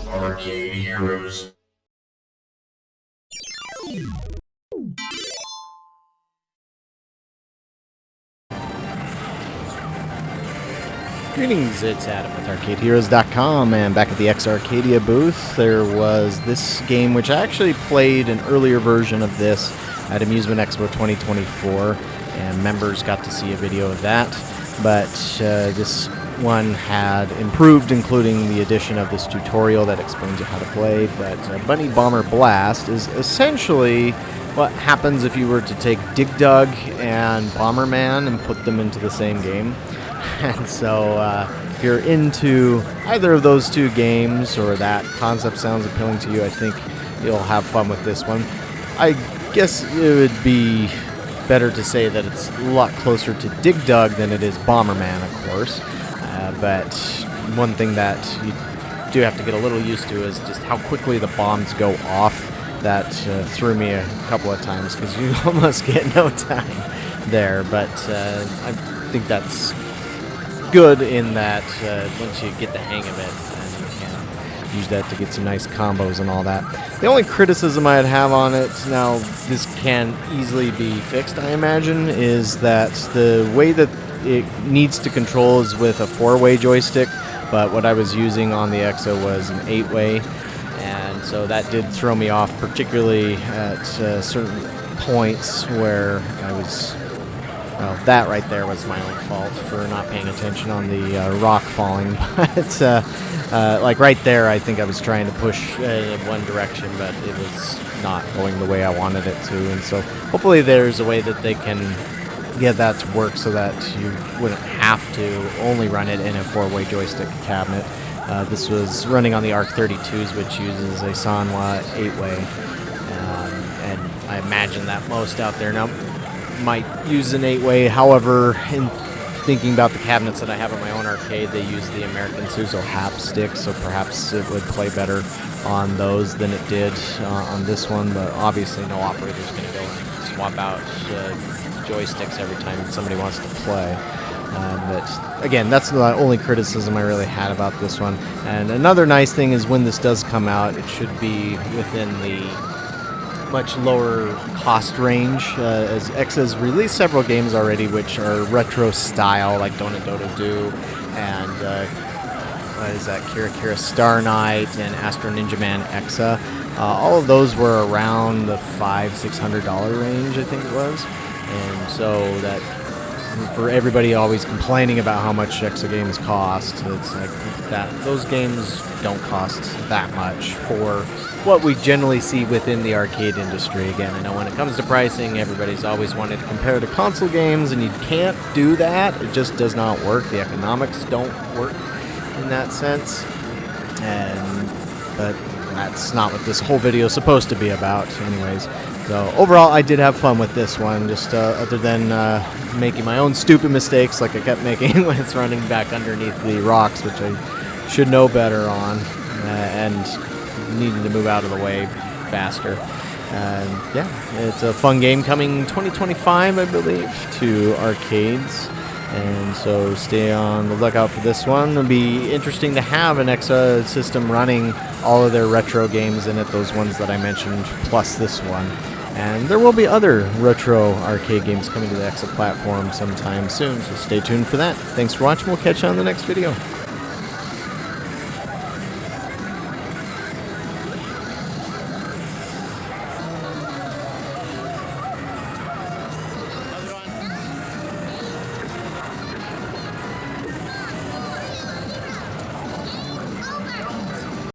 Arcade Heroes. Greetings, it's Adam with ArcadeHeroes.com, and back at the exA-Arcadia booth, there was this game, which I actually played an earlier version of this at Amusement Expo 2024, and members got to see a video of that, but this one had improved, including the addition of this tutorial that explains you how to play. But Bunny Bomber Blast is essentially what happens if you were to take Dig Dug and Bomberman and put them into the same game. And so if you're into either of those two games, or that concept sounds appealing to you, I think you'll have fun with this one. I guess it would be better to say that it's a lot closer to Dig Dug than it is Bomberman, of course. But one thing that you do have to get a little used to is just how quickly the bombs go off. That threw me a couple of times, because you almost get no time there. But I think that's good in that once you get the hang of it, and you can use that to get some nice combos and all that. The only criticism I'd have on it, now this can easily be fixed, I imagine, is that the way that it needs to control is with a 4-way joystick, but what I was using on the EXA was an 8-way, and so that did throw me off, particularly at certain points where I was... Well, that right there was my own fault for not paying attention on the rock falling. But like right there, I think I was trying to push in one direction, but it was not going the way I wanted it to. And so hopefully there's a way that they can get that to work so that you wouldn't have to only run it in a 4-way joystick cabinet. This was running on the ARC32s, which uses a Sanwa 8-way. And I imagine that most out there now might use an 8-way. However, in thinking about the cabinets that I have at my own arcade, they use the American Suzo HAP stick, so perhaps it would play better on those than it did on this one. But obviously no operator's going to go and swap out joysticks every time somebody wants to play. But again, that's the only criticism I really had about this one. And another nice thing is when this does come out, it should be within the much lower cost range, as EXA's released several games already which are retro style, like Dona Dota Do, and what is that, Kira Kira Star Knight and Astro Ninja Man EXA. All of those were around the $500–600 range, I think it was. And so that, for everybody always complaining about how much EXA games cost, it's like that those games don't cost that much for what we generally see within the arcade industry. Again, I know when it comes to pricing, everybody's always wanted to compare to console games, and you can't do that. It just does not work. The economics don't work in that sense. But that's not what this whole video is supposed to be about anyways. So overall, I did have fun with this one, just other than making my own stupid mistakes like I kept making when it's running back underneath the rocks, which I should know better on, and needing to move out of the way faster. Yeah, it's a fun game coming 2025, I believe, to arcades. And so stay on the lookout for this one. It'll be interesting to have an EXA system running all of their retro games in it, those ones that I mentioned, plus this one. And there will be other retro arcade games coming to the EXA platform sometime soon, so stay tuned for that. Thanks for watching. We'll catch you on the next video.